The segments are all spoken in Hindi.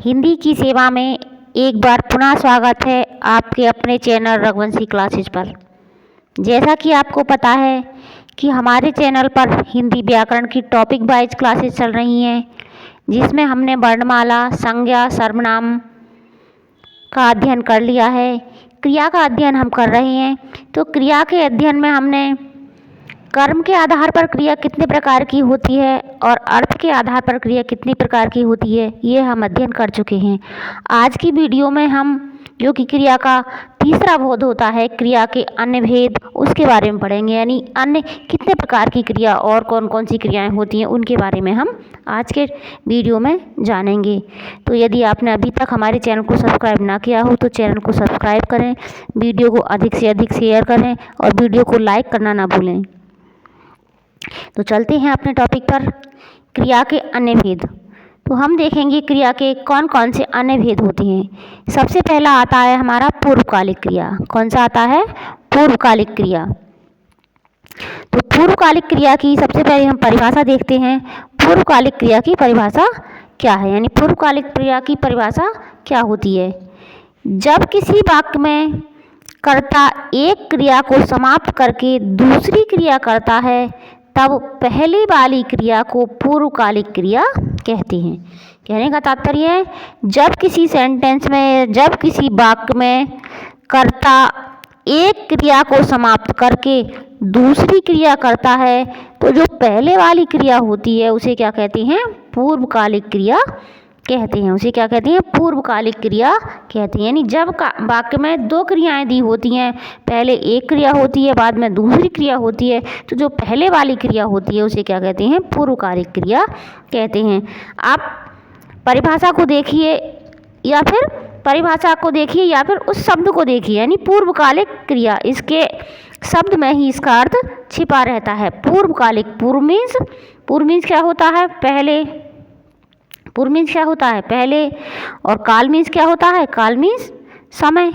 हिंदी की सेवा में एक बार पुनः स्वागत है आपके अपने चैनल रघुवंशी क्लासेज पर। जैसा कि आपको पता है कि हमारे चैनल पर हिंदी व्याकरण की टॉपिक वाइज क्लासेस चल रही हैं, जिसमें हमने वर्णमाला, संज्ञा, सर्वनाम का अध्ययन कर लिया है। क्रिया का अध्ययन हम कर रहे हैं। तो क्रिया के अध्ययन में हमने कर्म के आधार पर क्रिया कितने प्रकार की होती है और अर्थ के आधार पर क्रिया कितनी प्रकार की होती है, ये हम अध्ययन कर चुके हैं। आज की वीडियो में हम जो कि क्रिया का तीसरा बोध होता है, क्रिया के अन्य भेद, उसके बारे में पढ़ेंगे। यानी अन्य कितने प्रकार की क्रिया और कौन कौन सी क्रियाएं होती हैं, उनके बारे में हम आज के वीडियो में जानेंगे। तो यदि आपने अभी तक हमारे चैनल को सब्सक्राइब ना किया हो तो चैनल को सब्सक्राइब करें, वीडियो को अधिक से अधिक शेयर करें और वीडियो को लाइक करना ना भूलें। तो चलते हैं अपने टॉपिक पर, क्रिया के अन्य भेद। तो हम देखेंगे क्रिया के कौन कौन से अन्य भेद होते हैं। सबसे पहला आता है हमारा पूर्वकालिक क्रिया। कौन सा आता है? पूर्वकालिक क्रिया। तो पूर्वकालिक क्रिया की सबसे पहले हम परिभाषा देखते हैं। पूर्वकालिक क्रिया की परिभाषा क्या है, यानी पूर्वकालिक क्रिया की परिभाषा क्या होती है? जब किसी वाक्य में कर्ता एक क्रिया को समाप्त करके दूसरी क्रिया करता है, तब पहली वाली क्रिया को पूर्वकालिक क्रिया कहते हैं। कहने का तात्पर्य है, जब किसी सेंटेंस में, जब किसी वाक्य में कर्ता एक क्रिया को समाप्त करके दूसरी क्रिया करता है, तो जो पहले वाली क्रिया होती है उसे क्या कहते हैं? पूर्वकालिक क्रिया कहते हैं। उसे क्या कहते हैं? पूर्वकालिक क्रिया कहते हैं। यानी जब वाक्य में दो क्रियाएं दी होती हैं, पहले एक क्रिया होती है, बाद में दूसरी क्रिया होती है, तो जो पहले वाली क्रिया होती है उसे क्या कहते हैं? पूर्वकालिक क्रिया कहते हैं। आप परिभाषा को देखिए या फिर उस शब्द को देखिए, यानी पूर्वकालिक क्रिया, इसके शब्द में ही इसका अर्थ छिपा रहता है। पूर्वकालिक, पूर्व मीन्स क्या होता है? पहले। पूर्व मीन्स क्या होता है? पहले। और काल मीन्स क्या होता है? काल मीन्स समय।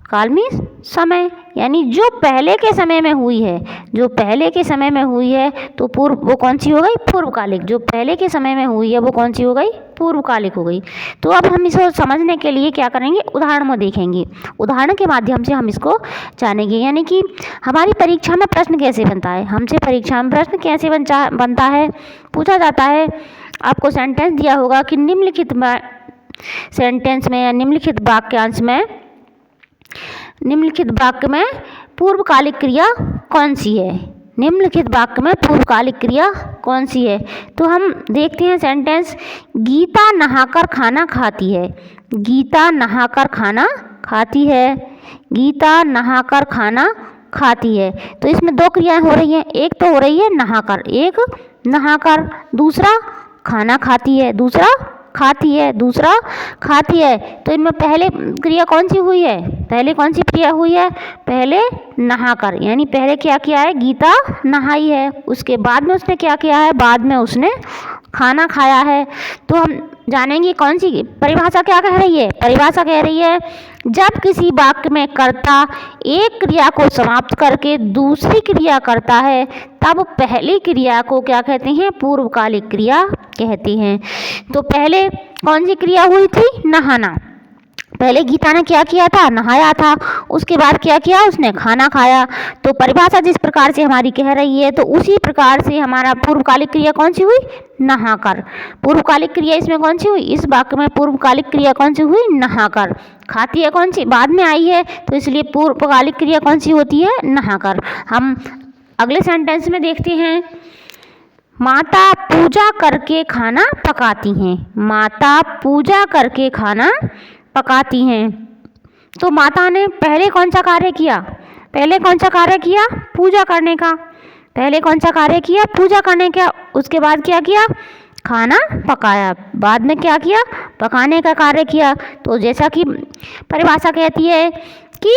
काल मीन्स समय, यानी जो पहले के समय में हुई है, जो पहले के समय में हुई है तो वो कौन सी हो गई? पूर्वकालिक। जो पहले के समय में हुई है वो कौन सी हो गई? पूर्वकालिक हो गई। तो अब हम इसको समझने के लिए क्या करेंगे? उदाहरण में देखेंगे। उदाहरण के माध्यम से हम इसको जानेंगे। यानी कि हमारी परीक्षा में प्रश्न कैसे बनता है, हमसे परीक्षा में प्रश्न कैसे बनता है, पूछा जाता है। आपको सेंटेंस दिया होगा कि निम्नलिखित सेंटेंस में या निम्नलिखित वाक्य में पूर्वकालिक क्रिया कौन सी है? निम्नलिखित वाक्य में पूर्वकालिक क्रिया कौन सी है? तो हम देखते हैं सेंटेंस, गीता नहाकर खाना खाती है। गीता नहाकर खाना खाती है। गीता नहाकर खाना खाती है। तो इसमें दो क्रियाएं हो रही हैं। एक तो हो रही है नहाकर, एक नहाकर, दूसरा खाना खाती है, दूसरा खाती है, दूसरा खाती है। तो इनमें पहले क्रिया कौन सी हुई है? पहले कौन सी क्रिया हुई है? पहले नहाकर, यानी पहले क्या किया है? गीता नहाई है। उसके बाद में उसने क्या किया है? बाद में उसने खाना खाया है। तो हम जानेंगे कौन सी परिभाषा क्या कह रही है। परिभाषा कह रही है, जब किसी वाक्य में कर्ता एक क्रिया को समाप्त करके दूसरी क्रिया करता है, तब पहली क्रिया को क्या कहते हैं? पूर्वकालिक क्रिया कहते हैं। तो पहले कौन सी क्रिया हुई थी? नहाना। पहले गीता ने क्या किया था? नहाया था। उसके बाद क्या किया? उसने खाना खाया। तो परिभाषा जिस प्रकार से हमारी कह रही है, तो उसी प्रकार से हमारा पूर्वकालिक क्रिया कौन सी हुई? नहाकर। पूर्वकालिक क्रिया इसमें कौन सी हुई? इस वाक्य में पूर्वकालिक क्रिया कौन सी हुई? नहाकर। खाती है कौन सी? बाद में आई है, तो इसलिए पूर्वकालिक क्रिया कौन सी होती है? नहाकर। हम अगले सेंटेंस में देखते हैं, माता पूजा करके खाना पकाती हैं। माता पूजा करके खाना पकाती हैं। तो माता ने पहले कौन सा कार्य किया? पहले कौन सा कार्य किया? पूजा करने का। पहले कौन सा कार्य किया? पूजा करने का। उसके बाद क्या किया? खाना पकाया। बाद में क्या किया? पकाने का कार्य किया। तो जैसा कि परिभाषा कहती है कि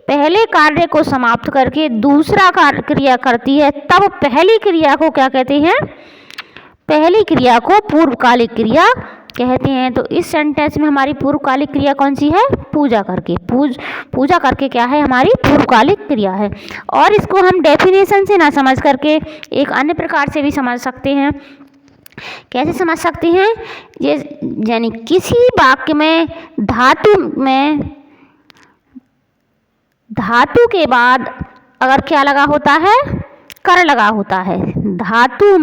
पहले कार्य को समाप्त करके दूसरा क्रिया करती है, तब पहली क्रिया को क्या कहते हैं? पहली क्रिया को पूर्वकालिक क्रिया कहते हैं। तो इस सेंटेंस में हमारी पूर्वकालिक क्रिया कौन सी है? पूजा करके। पूजा करके क्या है? हमारी पूर्वकालिक क्रिया है। और इसको हम डेफिनेशन से ना समझ करके एक अन्य प्रकार से भी समझ सकते हैं। कैसे समझ सकते हैं? ये यानी किसी वाक्य में धातु के बाद अगर क्या लगा होता है? कर लगा होता है। धातु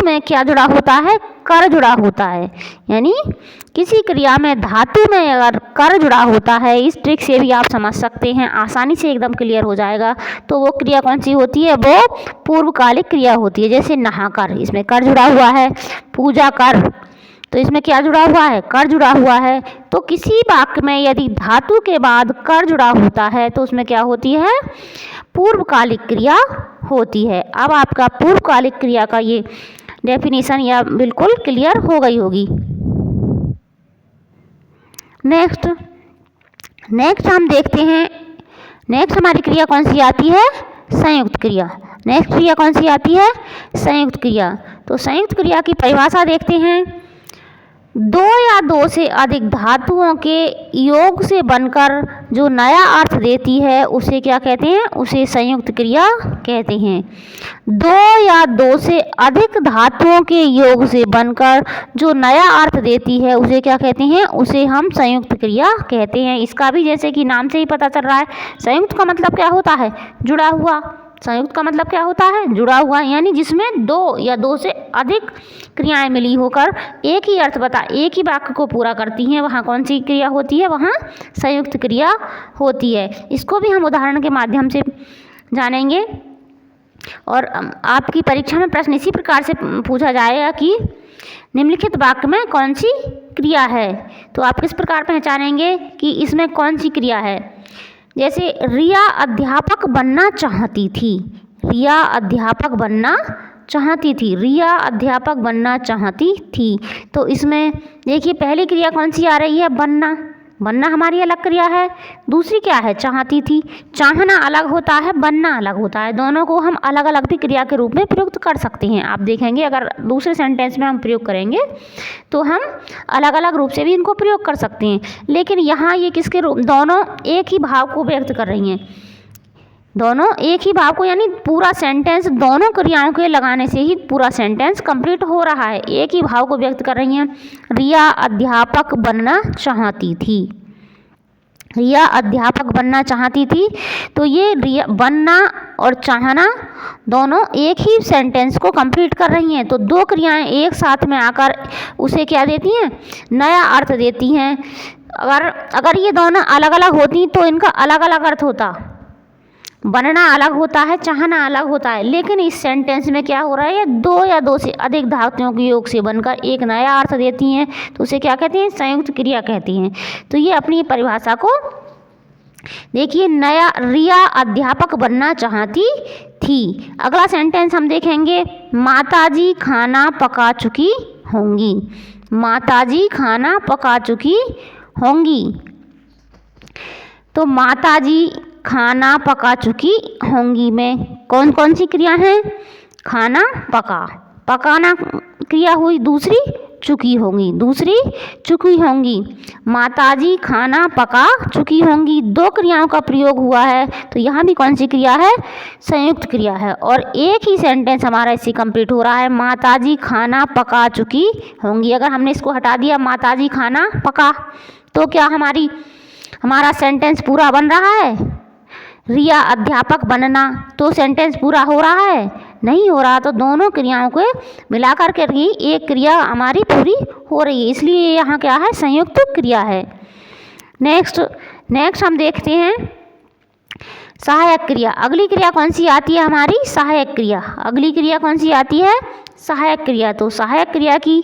में क्या जुड़ा होता है? कर जुड़ा होता है। यानी किसी क्रिया में धातु में अगर कर जुड़ा होता है, इस ट्रिक से भी आप समझ सकते हैं, आसानी से एकदम क्लियर हो जाएगा। तो वो क्रिया कौन सी होती है? वो पूर्वकालिक क्रिया होती है। जैसे नहाकर, इसमें कर जुड़ा हुआ है। पूजा कर, तो इसमें क्या जुड़ा हुआ है? कर जुड़ा हुआ है। तो किसी वाक्य में यदि धातु के बाद कर जुड़ा होता है तो उसमें क्या होती है? पूर्वकालिक क्रिया होती है। अब आपका पूर्वकालिक क्रिया का ये डेफिनेशन या बिल्कुल क्लियर हो गई होगी। नेक्स्ट हम देखते हैं, नेक्स्ट हमारी क्रिया कौन सी आती है? संयुक्त क्रिया। नेक्स्ट क्रिया कौन सी आती है? संयुक्त क्रिया। तो संयुक्त क्रिया की परिभाषा देखते हैं। दो या दो से अधिक धातुओं के योग से बनकर जो नया अर्थ देती है उसे क्या कहते हैं? उसे संयुक्त क्रिया कहते हैं। दो या दो से अधिक धातुओं के योग से बनकर जो नया अर्थ देती है उसे क्या कहते हैं? उसे हम संयुक्त क्रिया कहते हैं। इसका भी जैसे कि नाम से ही पता चल रहा है, संयुक्त का मतलब क्या होता है? जुड़ा हुआ। संयुक्त का मतलब क्या होता है? जुड़ा हुआ। यानी जिसमें दो या दो से अधिक क्रियाएं मिली होकर एक ही अर्थ एक ही वाक्य को पूरा करती हैं, वहाँ कौन सी क्रिया होती है? वहाँ संयुक्त क्रिया होती है। इसको भी हम उदाहरण के माध्यम से जानेंगे। और आपकी परीक्षा में प्रश्न इसी प्रकार से पूछा जाएगा कि निम्नलिखित वाक्य में कौन सी क्रिया है? तो आप किस प्रकार पहचानेंगे कि इसमें कौन सी क्रिया है? जैसे रिया अध्यापक बनना चाहती थी। रिया अध्यापक बनना चाहती थी। रिया अध्यापक बनना चाहती थी। तो इसमें देखिए पहली क्रिया कौन सी आ रही है? बनना। बनना हमारी अलग क्रिया है। दूसरी क्या है? चाहती थी। चाहना अलग होता है, बनना अलग होता है। दोनों को हम अलग अलग भी क्रिया के रूप में प्रयुक्त कर सकते हैं। आप देखेंगे अगर दूसरे सेंटेंस में हम प्रयोग करेंगे तो हम अलग अलग रूप से भी इनको प्रयोग कर सकते हैं। लेकिन यहाँ ये किसके रूप? दोनों एक ही भाव को व्यक्त कर रही हैं। दोनों एक ही भाव को, यानी पूरा सेंटेंस दोनों क्रियाओं के लगाने से ही पूरा सेंटेंस कंप्लीट हो रहा है। एक ही भाव को व्यक्त कर रही हैं। रिया अध्यापक बनना चाहती थी। रिया अध्यापक बनना चाहती थी। तो ये रिया बनना और चाहना दोनों एक ही सेंटेंस को कंप्लीट कर रही हैं। तो दो क्रियाएं एक साथ में आकर उसे क्या देती हैं? नया अर्थ देती हैं। अगर ये दोनों अलग अलग होती तो इनका अलग अलग अर्थ होता। बनना अलग होता है, चाहना अलग होता है। लेकिन इस सेंटेंस में क्या हो रहा है? दो या दो से अधिक धातुओं के योग से बनकर एक नया अर्थ देती हैं, तो उसे क्या कहते हैं? संयुक्त क्रिया कहती हैं। तो ये अपनी परिभाषा को देखिए। नया रिया अध्यापक बनना चाहती थी। अगला सेंटेंस हम देखेंगे, माताजी खाना पका चुकी होंगी। माताजी खाना पका चुकी होंगी। तो माताजी खाना पका चुकी होंगी में कौन कौन सी क्रिया है? खाना पका, पकाना क्रिया हुई। दूसरी चुकी होंगी, दूसरी चुकी होंगी। माताजी खाना पका चुकी होंगी, दो क्रियाओं का प्रयोग हुआ है। तो यहाँ भी कौन सी क्रिया है? संयुक्त क्रिया है। और एक ही सेंटेंस हमारा इससे कंप्लीट हो रहा है, माताजी खाना पका चुकी होंगी। अगर हमने इसको हटा दिया, माताजी खाना पका, तो क्या हमारा सेंटेंस पूरा बन रहा है? रिया अध्यापक बनना, तो सेंटेंस पूरा हो रहा है? नहीं हो रहा। तो दोनों क्रियाओं को मिलाकर के ही एक क्रिया हमारी पूरी हो रही है, इसलिए यहाँ क्या है? संयुक्त क्रिया है। नेक्स्ट हम देखते हैं सहायक क्रिया। अगली क्रिया कौन सी आती है हमारी? सहायक क्रिया। अगली क्रिया कौन सी आती है? सहायक क्रिया। तो सहायक क्रिया की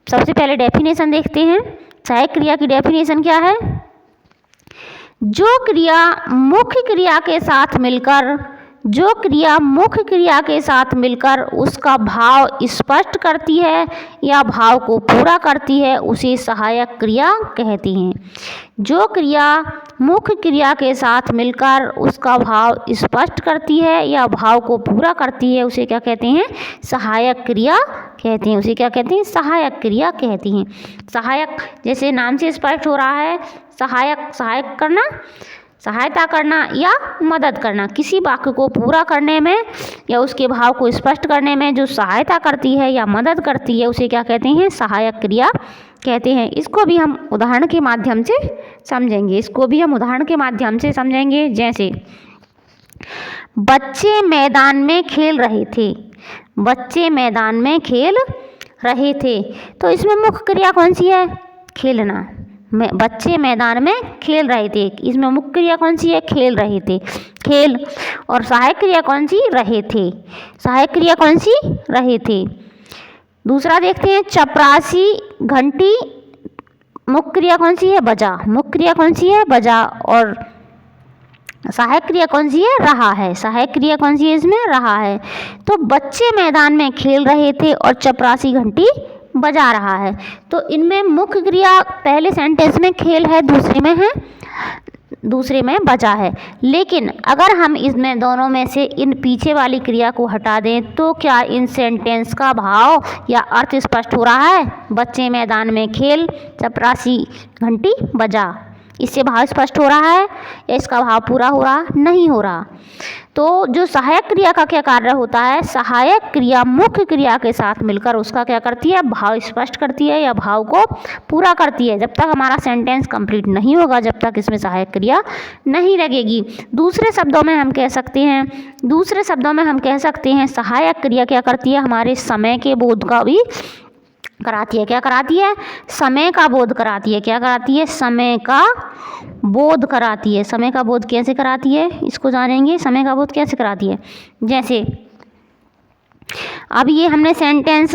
सबसे पहले डेफिनेशन देखते हैं। सहायक क्रिया की डेफिनेशन क्या है? जो क्रिया मुख्य क्रिया के साथ मिलकर उसका भाव स्पष्ट करती है या भाव को पूरा करती है उसे सहायक क्रिया कहते हैं। जो क्रिया मुख्य क्रिया के साथ मिलकर उसका भाव स्पष्ट करती है या भाव को पूरा करती है उसे क्या कहते हैं? सहायक क्रिया कहते हैं। उसे क्या कहते हैं? सहायक क्रिया कहते हैं। सहायक, जैसे नाम से स्पष्ट हो रहा है, सहायक करना, सहायता करना या मदद करना, किसी वाक्य को पूरा करने में या उसके भाव को स्पष्ट करने में जो सहायता करती है या मदद करती है उसे क्या कहते हैं? सहायक क्रिया कहते हैं। इसको भी हम उदाहरण के माध्यम से समझेंगे। जैसे बच्चे मैदान में खेल रहे थे। तो इसमें मुख्य क्रिया कौन सी है? खेलना। बच्चे मैदान में खेल रहे थे, इसमें मुख्य क्रिया कौन सी है? खेल रहे थे, खेल। और सहायक क्रिया कौन सी? रहे थे। दूसरा देखते हैं, चपरासी घंटी, मुख्य क्रिया कौन सी है? बजा। और सहायक क्रिया कौन सी है? रहा है। तो बच्चे मैदान में खेल रहे थे और चपरासी घंटी बजा रहा है। तो इनमें मुख्य क्रिया पहले सेंटेंस में खेल है, दूसरे में बजा है। लेकिन अगर हम इसमें दोनों में से इन पीछे वाली क्रिया को हटा दें तो क्या इन सेंटेंस का भाव या अर्थ स्पष्ट हो रहा है? बच्चे मैदान में खेल, चपरासी घंटी बजा, इससे भाव स्पष्ट हो रहा है या इसका भाव पूरा हो रहा? नहीं हो रहा। तो जो सहायक क्रिया का क्या कार्य होता है? सहायक क्रिया मुख्य क्रिया के साथ मिलकर उसका क्या करती है? भाव स्पष्ट करती है या भाव को पूरा करती है। जब तक हमारा सेंटेंस कंप्लीट नहीं होगा, जब तक इसमें सहायक क्रिया नहीं लगेगी। दूसरे शब्दों में हम कह सकते हैं सहायक क्रिया क्या करती है? हमारे समय के बोध का भी कराती है। क्या कराती है? समय का बोध कराती है। क्या कराती है? समय का बोध कराती है। समय का बोध कैसे कराती है? इसको जानेंगे, समय का बोध कैसे कराती है। जैसे अब ये हमने सेंटेंस,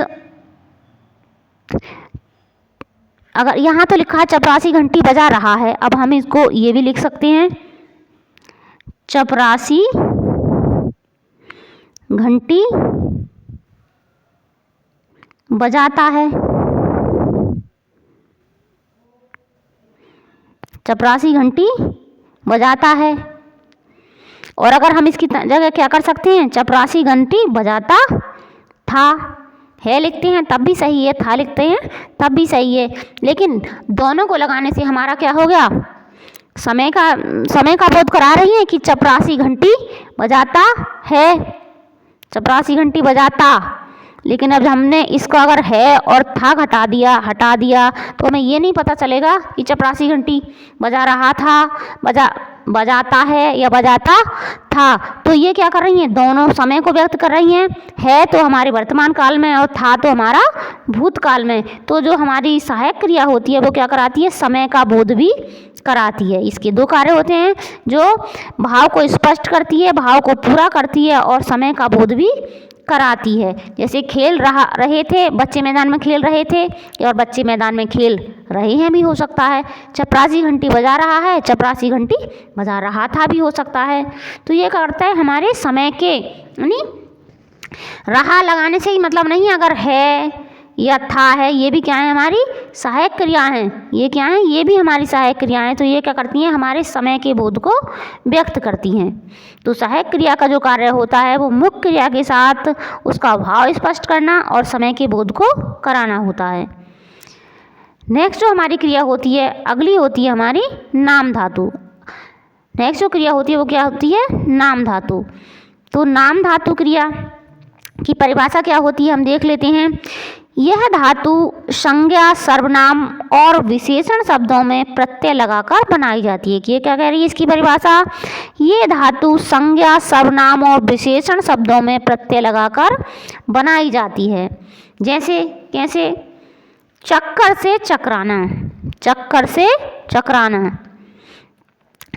अगर यहाँ तो लिखा है चपरासी घंटी बजा रहा है, अब हम इसको ये भी लिख सकते हैं चपरासी घंटी बजाता है। चपरासी घंटी बजाता है। और अगर हम इसकी जगह क्या कर सकते हैं? चपरासी घंटी बजाता था, है लिखते हैं तब भी सही है, था लिखते हैं तब भी सही है। लेकिन दोनों को लगाने से हमारा क्या हो गया? समय का बोध करा रही है कि चपरासी घंटी बजाता है, चपरासी घंटी बजाता। लेकिन अब हमने इसको अगर है और था हटा दिया तो हमें ये नहीं पता चलेगा कि चपरासी घंटी बजा रहा था, बजाता है या बजाता था। तो ये क्या कर रही हैं? दोनों समय को व्यक्त कर रही हैं। है तो हमारे वर्तमान काल में और था तो हमारा भूतकाल में। तो जो हमारी सहायक क्रिया होती है वो क्या कराती है? समय का बोध भी कराती है। इसके दो कार्य होते हैं, जो भाव को स्पष्ट करती है, भाव को पूरा करती है और समय का बोध भी कराती है। जैसे खेल रहे थे, बच्चे मैदान में खेल रहे थे, और बच्चे मैदान में खेल रहे हैं भी हो सकता है। चपरासी घंटी बजा रहा है, चपरासी घंटी बजा रहा था भी हो सकता है। तो ये क्या करता है? हमारे समय के, यानी रहा लगाने से ही मतलब नहीं, अगर है या था है, ये भी क्या है? हमारी सहायक क्रिया हैं। ये क्या है? ये भी हमारी सहायक क्रिया हैं। तो ये क्या करती हैं? हमारे समय के बोध को व्यक्त करती हैं। तो सहायक क्रिया का जो कार्य होता है वो मुख्य क्रिया के साथ उसका भाव स्पष्ट करना और समय के बोध को कराना होता है। नेक्स्ट जो हमारी क्रिया होती है, अगली होती है हमारी नाम धातु। नेक्स्ट जो क्रिया होती है वो क्या होती है? नाम धातु। तो नाम धातु क्रिया की परिभाषा क्या होती है हम देख लेते हैं। यह धातु संज्ञा, सर्वनाम और विशेषण शब्दों में प्रत्यय लगाकर बनाई जाती है। ये क्या कह रही है इसकी परिभाषा? ये धातु संज्ञा, सर्वनाम और विशेषण शब्दों में प्रत्यय लगाकर बनाई जाती है। जैसे कैसे? चक्कर से चकराना, चक्कर से चकराना।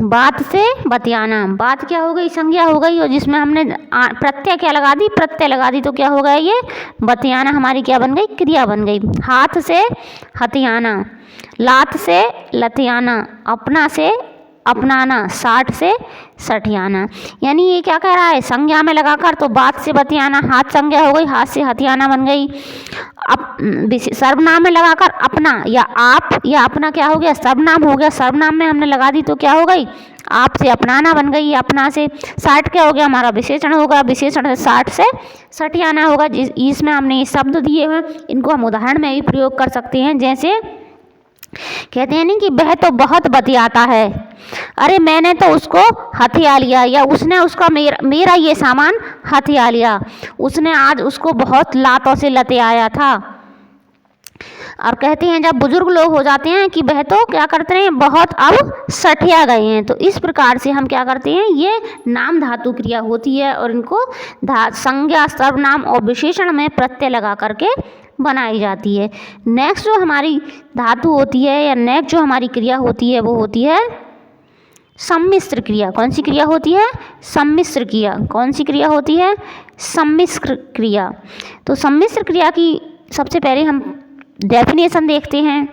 बात से बतियाना, बात क्या हो गई? संज्ञा हो गई, और जिसमें हमने प्रत्यय क्या लगा दी? प्रत्यय लगा दी। तो क्या हो गया? ये बतियाना हमारी क्या बन गई? क्रिया बन गई। हाथ से हथियाना, लात से लतियाना, अपना से अपनाना, साठ से सठियाना। यानी ये क्या कह रहा है? संज्ञा में लगाकर, तो बात से बतियाना हाथ संज्ञा हो गई, हाथ से हथियाना बन गई। अब सर्वनाम में लगाकर अपना या आप या अपना क्या हो गया? सर्वनाम हो गया। सर्वनाम में हमने लगा दी तो क्या हो गई? आप से अपनाना बन गई। अपना से साठ क्या हो गया? हमारा विशेषण होगा। विशेषण से साठ से सठियाना होगा। इसमें हमने ये शब्द दिए हैं, इनको हम उदाहरण में भी प्रयोग कर सकते हैं। जैसे कहते हैं नहीं कि वह तो बहुत बतियाता है, अरे मैंने तो उसको हथिया लिया, या उसने उसका मेरा ये सामान हथिया लिया, उसने आज उसको बहुत लातों से लतियाया था। और कहते हैं जब बुजुर्ग लोग हो जाते हैं कि वह तो क्या करते हैं, बहुत अब सठिया गए हैं। तो इस प्रकार से हम क्या करते हैं, ये नाम धातु क्रिया होती है और इनको संज्ञा, सर्वनाम और विशेषण में प्रत्यय लगा करके बनाई जाती है। नेक्स्ट जो हमारी धातु होती है या नेक्स्ट जो हमारी क्रिया होती है वो होती है सम्मिश्र क्रिया। कौन सी क्रिया होती है, सम्मिश्र क्रिया। कौन सी क्रिया होती है, सम्मिश्र क्रिया। तो सम्मिश्र क्रिया की सबसे पहले हम डेफिनेशन देखते हैं।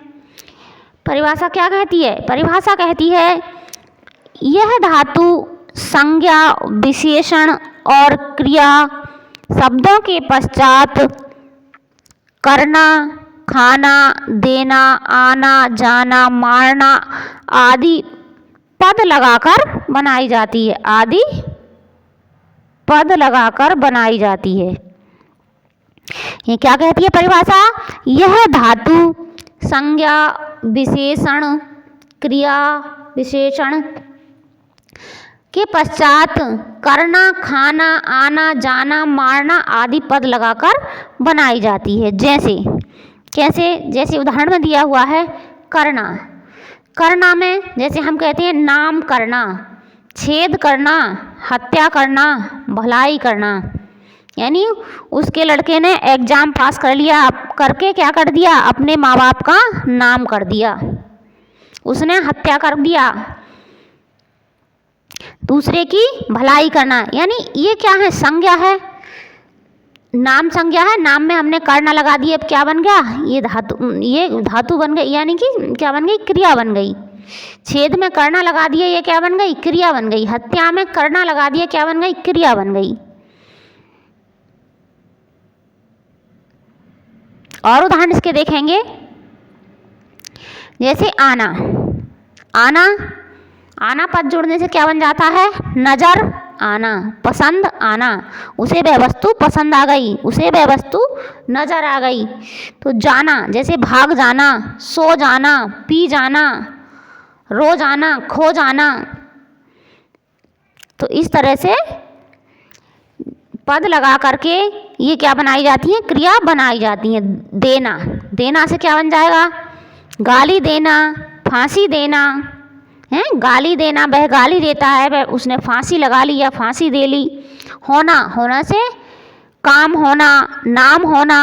परिभाषा क्या कहती है, परिभाषा कहती है यह धातु संज्ञा, विशेषण और क्रिया शब्दों के पश्चात करना, खाना, देना, आना, जाना, मारना आदि पद लगाकर बनाई जाती है, आदि पद लगाकर बनाई जाती है। ये क्या कहती है परिभाषा, यह धातु संज्ञा, विशेषण, क्रिया विशेषण के पश्चात करना, खाना, आना, जाना, मारना आदि पद लगाकर बनाई जाती है। जैसे कैसे, जैसे उदाहरण में दिया हुआ है करना। करना में जैसे हम कहते हैं नाम करना, छेद करना, हत्या करना, भलाई करना। यानी उसके लड़के ने एग्ज़ाम पास कर लिया, करके क्या कर दिया, अपने माँ बाप का नाम कर दिया, उसने हत्या कर दिया। दूसरे की भलाई करना, यानी ये क्या है, संज्ञा है, नाम संज्ञा है, नाम में हमने करना लगा दिया, अब क्या बन गया, ये धातु बन गई, यानी कि क्या बन गई, क्रिया बन गई। छेद में करना लगा दिया, ये क्या बन गई, क्रिया बन गई। हत्या में करना लगा दिया, क्या बन गई, क्रिया बन गई। और उदाहरण इसके देखेंगे, जैसे आना। आना, आना पद जोड़ने से क्या बन जाता है, नजर आना, पसंद आना, उसे वह वस्तु पसंद आ गई, उसे वह वस्तु नजर आ गई। तो जाना, जैसे भाग जाना, सो जाना, पी जाना, रो जाना, खो जाना। तो इस तरह से पद लगा करके ये क्या बनाई जाती है, क्रिया बनाई जाती है। देना, देना से क्या बन जाएगा, गाली देना, फांसी देना है। गाली देना, वह गाली देता है, वह उसने फांसी लगा ली या फांसी दे ली। होना, होना से काम होना, नाम होना।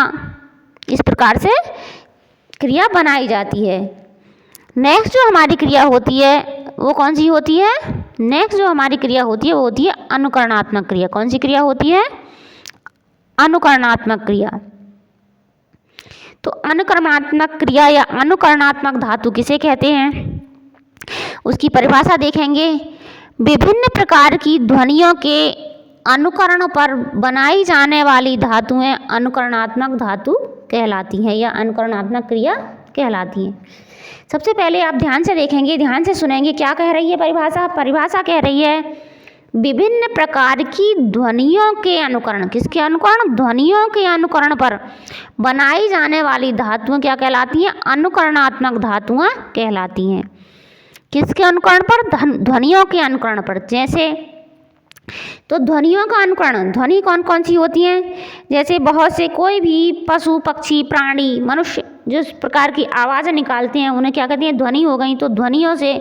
इस प्रकार से क्रिया बनाई जाती है। नेक्स्ट जो हमारी क्रिया होती है वो कौन सी होती है, नेक्स्ट जो हमारी क्रिया होती है वो होती है अनुकरणात्मक क्रिया। कौन सी क्रिया होती है, अनुकरणात्मक क्रिया। तो अनुकरणात्मक क्रिया या अनुकरणात्मक धातु किसे कहते हैं, उसकी परिभाषा देखेंगे। विभिन्न प्रकार की ध्वनियों के अनुकरण पर बनाई जाने वाली धातुएं अनुकरणात्मक धातु कहलाती हैं या अनुकरणात्मक क्रिया कहलाती हैं। सबसे पहले आप ध्यान से देखेंगे, ध्यान से सुनेंगे, क्या कह रही है परिभाषा। परिभाषा कह रही है विभिन्न प्रकार की ध्वनियों के अनुकरण, किसके अनुकरण, ध्वनियों के अनुकरण पर बनाई जाने वाली धातुएं क्या कहलाती हैं, अनुकरणात्मक धातुएं कहलाती हैं। किसके अनुकरण पर, ध्वनियों के अनुकरण पर। जैसे तो ध्वनियों का अनुकरण, ध्वनि कौन कौन सी होती हैं, जैसे बहुत से कोई भी पशु, पक्षी, प्राणी, मनुष्य जिस प्रकार की आवाज़ें निकालते हैं उन्हें क्या कहते हैं, ध्वनि हो गई। तो ध्वनियों से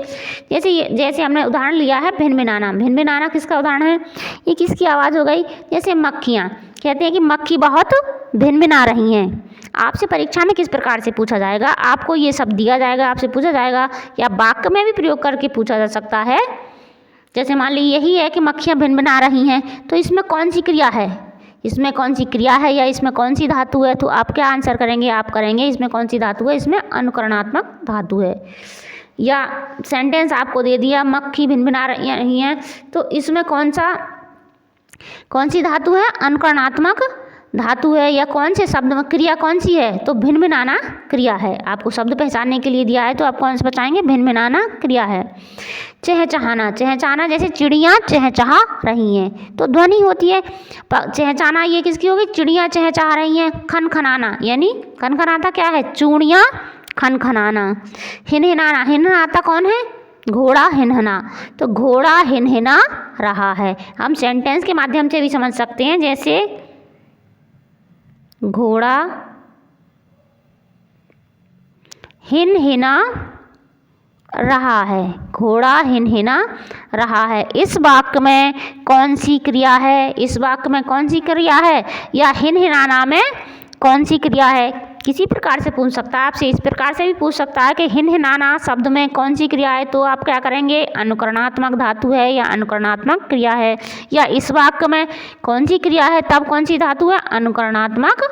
जैसे हमने उदाहरण लिया है भिनभिनाना। भिनभिनाना किसका उदाहरण है, ये किसकी आवाज़ हो गई, जैसे मक्खियाँ, कहते हैं कि मक्खी बहुत भिनभिना रही हैं। आपसे परीक्षा में किस प्रकार से पूछा जाएगा, आपको ये सब दिया जाएगा, आपसे पूछा जाएगा या वाक्य में भी प्रयोग करके पूछा जा सकता है। जैसे मान लीजिए यही है कि मक्खियाँ भिनभिना रही हैं, तो इसमें कौन सी क्रिया है, इसमें कौन सी क्रिया है या इसमें कौन सी धातु है। तो आप क्या आंसर करेंगे, आप करेंगे इसमें कौन सी धातु है, इसमें अनुकरणात्मक धातु है। या सेंटेंस आपको दे दिया मक्खी भिनभिना रही हैं, तो इसमें कौन सी धातु है, अनुकरणात्मक धातु है। या कौन से शब्द में क्रिया कौन सी है, तो भिनभिनाना क्रिया है। आपको शब्द पहचानने के लिए दिया है तो आप कौन से बचाएंगे, भिनभिनाना क्रिया है। चहचहाना, चहचहाना जैसे चिड़ियाँ चहचहा रही हैं, तो ध्वनि होती है। चहचहाना ये किसकी होगी, चिड़ियाँ चहचहा रही हैं। खनखनाना, यानी खनखनाता क्या है, चूड़ियाँ खनखनाना। हिनहिनाना, हिनहिनाता कौन है? घोड़ा हिनहिना। तो घोड़ा हिनहिना रहा है। हम सेंटेंस के माध्यम से भी समझ सकते हैं, जैसे घोड़ा हिनहिना रहा है। घोड़ा हिनहिना रहा है। इस वाक्य में कौन सी क्रिया है? इस वाक्य में कौन सी क्रिया है? या हिनहिनाना में कौन सी क्रिया है? किसी प्रकार से पूछ सकता है आपसे, इस प्रकार से भी पूछ सकता है कि हिनहिनाना शब्द में कौन सी क्रिया है, तो आप क्या करेंगे? अनुकरणात्मक धातु है या अनुकरणात्मक क्रिया है। या इस वाक्य में कौन सी क्रिया है, तब कौन सी धातु है? अनुकरणात्मक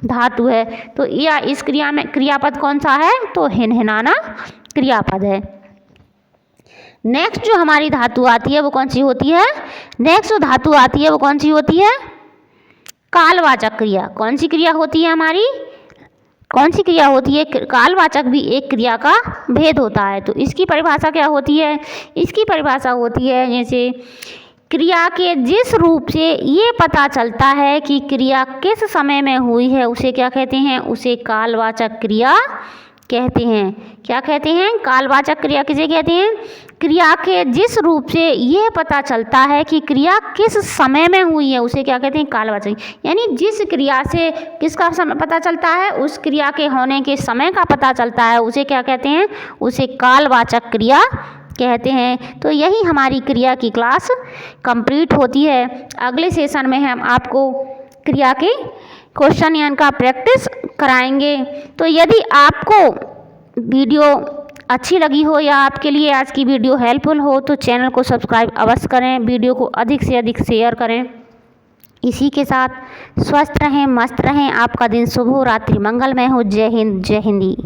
धातु है। तो या इस क्रिया में क्रियापद कौन सा है? तो हिनहिनाना क्रियापद है। नेक्स्ट जो हमारी धातु आती है वो कौन सी होती है? नेक्स्ट जो धातु आती है वो कौन सी होती है? कालवाचक क्रिया। कौन सी क्रिया होती है हमारी? कौन सी क्रिया होती है? कालवाचक भी एक क्रिया का भेद होता है। तो इसकी परिभाषा क्या होती है? इसकी परिभाषा होती है जैसे क्रिया के जिस रूप से ये पता चलता है कि क्रिया किस समय में हुई है, उसे क्या कहते हैं? उसे कालवाचक क्रिया कहते हैं। क्या कहते हैं? कालवाचक क्रिया किसे कहते हैं? क्रिया के जिस रूप से यह पता चलता है कि क्रिया किस समय में हुई है, उसे क्या कहते हैं? कालवाचक। यानी जिस क्रिया से किसका समय पता चलता है? उस क्रिया के होने के समय का पता चलता है, उसे क्या कहते हैं? उसे कालवाचक क्रिया कहते हैं। तो यही हमारी क्रिया की क्लास कंप्लीट होती है। अगले सेशन में हम आपको क्रिया के क्वेश्चन यानी का प्रैक्टिस कराएंगे। तो यदि आपको वीडियो अच्छी लगी हो या आपके लिए आज की वीडियो हेल्पफुल हो तो चैनल को सब्सक्राइब अवश्य करें, वीडियो को अधिक से अधिक शेयर करें। इसी के साथ स्वस्थ रहें, मस्त रहें, आपका दिन शुभ हो, रात्रि मंगलमय हो। जय हिंद, जय हिंदी।